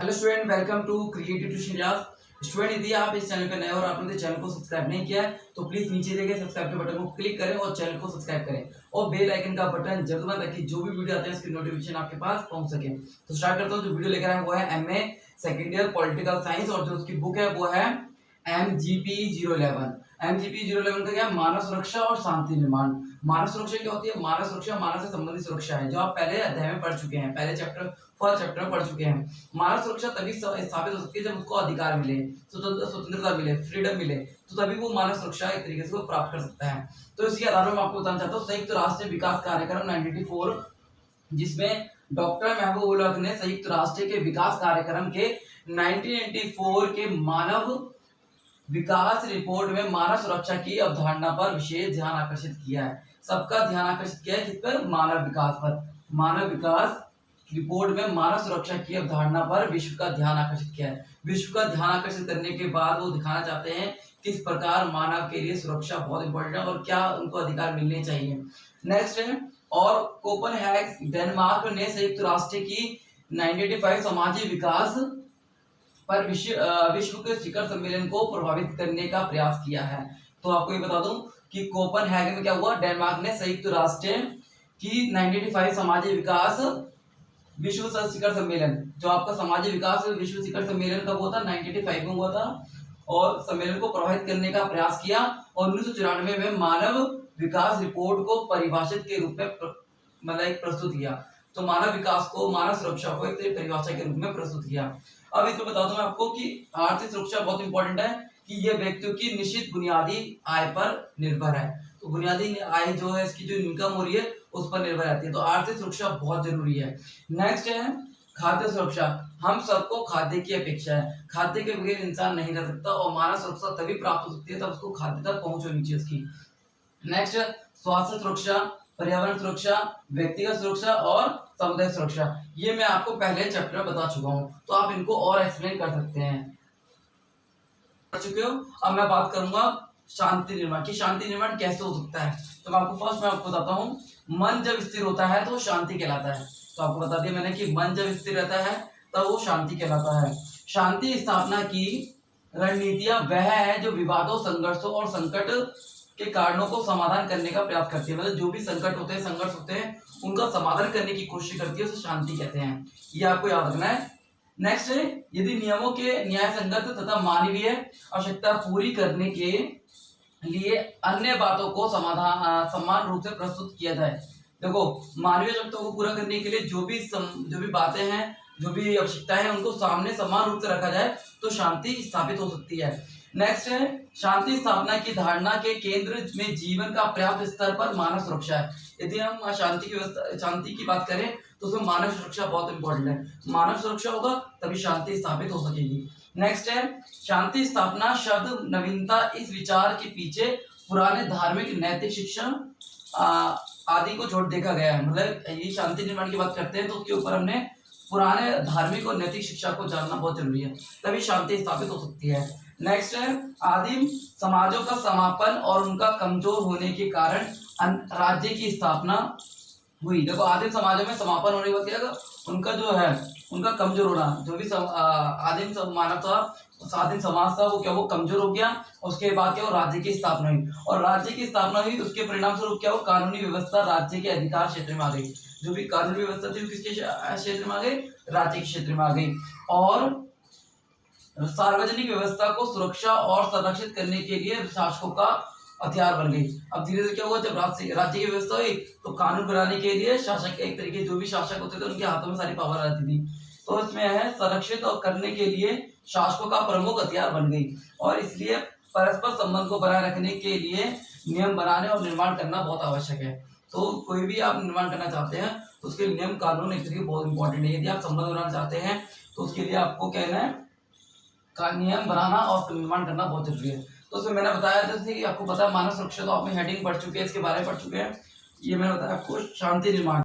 Hello student, welcome to creative tuition class. Student, यदि आप इस चैनल पर नए और आपने चैनल को सब्सक्राइब नहीं किया है तो प्लीज नीचे दिए गए सब्सक्राइब के बटन को क्लिक करें और चैनल को सब्सक्राइब करें और बेल आइकन का बटन जरूर दबाएं ताकि जो भी वीडियो आते हैं उसकी नोटिफिकेशन आपके पास पहुंच सके। तो स्टार्ट करता हूँ। जो वीडियो लेकर आए वो है MA second year political science और जो उसकी बुक है वो है MGP 011। MGP 011 का क्या है? मानव सुरक्षा और शांति निर्माण। मानव सुरक्षा क्या होती है? मानव सुरक्षा मानव से संबंधित सुरक्षा है, जो आप पहले अध्याय में पढ़ चुके हैं, पहले फर्स्ट चैप्टर में पढ़ चुके हैं। मानव सुरक्षा तभी स्थापित हो सकती है जब उसको अधिकार मिले, स्वतंत्रता मिले, फ्रीडम मिले, तो तभी वो मानव सुरक्षा एक तरीके से वो प्राप्त कर सकता है। तो इसके आधार पर मैं आपको बताना चाहता हूँ संयुक्त राष्ट्र विकास कार्यक्रम 1984, जिसमें डॉक्टर महबूब उल हक ने संयुक्त राष्ट्र के विकास कार्यक्रम के 1994 के मानव विकास रिपोर्ट में मानव सुरक्षा की अवधारणा पर विशेष ध्यान आकर्षित किया है। सबका ध्यान आकर्षित किया है किस पर? मानव विकास पर। मानव विकास रिपोर्ट में मानव सुरक्षा की अवधारणा पर विश्व का ध्यान आकर्षित किया है। विश्व का ध्यान आकर्षित करने के बाद वो दिखाना चाहते हैं किस प्रकार मानव के लिए सुरक्षा बहुत इंपॉर्टेंट है और क्या उनको अधिकार मिलने चाहिए। नेक्स्ट है, और कोपेनहेगन डेनमार्क ने संयुक्त राष्ट्र की 1985 समाजी विकास पर विश्व के शिखर सम्मेलन को प्रभावित करने का प्रयास किया है। तो आपको ये बता दूं कि कोपेनहेगन में क्या हुआ? डेनमार्क ने संयुक्त राष्ट्र की 1985 समाजी विकास विश्व शिखर सम्मेलन, जो आपका समाजी विकास विश्व शिखर सम्मेलन कब हुआ था? 1985 में हुआ था, और सम्मेलन को प्रभावित करने का प्रयास किया और 1994 में मानव विकास रिपोर्ट को परिभाषित के रूप में मतलब एक प्रस्तुत किया। तो मानव विकास को, मानव सुरक्षा को एक परिभाषा के रूप में प्रस्तुत किया। अब इसमें बता दूं मैं आपको कि आर्थिक सुरक्षा बहुत इंपॉर्टेंट है कि यह व्यक्तियों की निश्चित बुनियादी आय पर निर्भर है। तो बुनियादी आय जो है, इसकी जो इनकम हो रही है उस पर निर्भर रहती है। तो आर्थिक सुरक्षा बहुत जरूरी है। नेक्स्ट है खाद्य सुरक्षा। हम सबको खाद्य की अपेक्षा है, खाद्य के बगैर इंसान नहीं रह सकता और मानव सुरक्षा तभी प्राप्त हो सकती है तब उसको खाद्य तक पहुंच होनी चाहिए उसकी। नेक्स्ट, स्वास्थ्य सुरक्षा, पर्यावरण सुरक्षा, व्यक्तिगत सुरक्षा और सामुदायिक सुरक्षा। ये मैं आपको पहले चैप्टर में बता चुका हूं, तो आप इनको और एक्सप्लेन कर सकते हैं। कर चुके हो। अब मैं बात करूंगा शांति निर्माण की। शांति निर्माण कैसे हो सकता है? तो मैं आपको बताता हूँ। मन जब स्थिर होता है तो शांति कहलाता है। तो आपको बता दिया मैंने कि मन जब स्थिर रहता है तब वो शांति कहलाता है। शांति स्थापना की रणनीतियां वह है जो विवादों, संघर्षों और संकट के कारणों को समाधान करने का प्रयास करती है। मतलब जो भी संकट होते हैं, संघर्ष होते हैं, उनका समाधान करने की कोशिश करती है, उसे शांति कहते हैं। ये आपको याद रखना है। नेक्स्ट है, यदि नियमों के न्याय संगत तथा मानवीय आवश्यकता पूरी करने के लिए अन्य बातों को समान रूप से प्रस्तुत किया जाए। देखो, मानवीय आवश्यकताओं को पूरा करने के लिए जो भी बातें हैं, जो भी आवश्यकताएं हैं, उनको सामने समान रूप से रखा जाए तो शांति स्थापित हो सकती है। नेक्स्ट है, शांति स्थापना की धारणा के केंद्र में जीवन का पर्याप्त स्तर पर मानव सुरक्षा है। यदि हम शांति की बात करें तो उसमें मानव सुरक्षा बहुत इंपॉर्टेंट है। मानव सुरक्षा होगा तभी शांति स्थापित हो सकेगी। नेक्स्ट है, शांति स्थापना शब्द नवीनता इस विचार के पीछे पुराने धार्मिक नैतिक शिक्षण आदि को जोड़ देखा गया है। मतलब ये शांति निर्माण की बात करते हैं तो उसके ऊपर हमने पुराने धार्मिक और नैतिक शिक्षा को जानना बहुत जरूरी है, तभी शांति स्थापित हो सकती है। नेक्स्ट है, आदिम समाजों का समापन और उनका कमजोर होने के कारण राज्य की स्थापना हुई। देखो, आदिम समाजों में समापन होने के बाद क्या होगा? उनका जो है, उनका कमजोर होना, जो भी आदिम मानव था, आदिम समाज था, वो कमजोर हो गया। उसके बाद क्या हो? राज्य की स्थापना हुई, और राज्य की स्थापना हुई उसके परिणाम स्वरूप क्या हो? कानूनी व्यवस्था राज्य के अधिकार क्षेत्र में आ गई। जो भी कानूनी व्यवस्था थी किसके क्षेत्र में आ गई? राज्य के क्षेत्र में आ गई। और सार्वजनिक व्यवस्था को सुरक्षा और संरक्षित करने के लिए शासकों का हथियार बन गई। अब धीरे धीरे क्या हुआ? जब राज्य की व्यवस्था हुई तो कानून बनाने के लिए शासक, एक तरीके जो भी शासक होते थे उनके हाथों में सारी पावर आती थी। तो इसमें है, संरक्षित और करने के लिए शासकों का प्रमुख हथियार बन गई, और इसलिए परस्पर संबंध को बनाए रखने के लिए नियम बनाने और निर्माण करना बहुत आवश्यक है। तो कोई भी आप निर्माण करना चाहते हैं तो उसके नियम कानून एक तरीके बहुत इंपॉर्टेंट है। यदि आप संबंध बनाना चाहते हैं तो उसके लिए आपको कहना है का नियम बनाना और निर्माण करना बहुत जरूरी है। तो उसमें मैंने बताया जैसे कि आपको पता है मानव सुरक्षा, तो आपने हेडिंग पढ़ चुके हैं, इसके बारे में पढ़ चुके हैं। ये मैंने बताया आपको शांति निर्माण।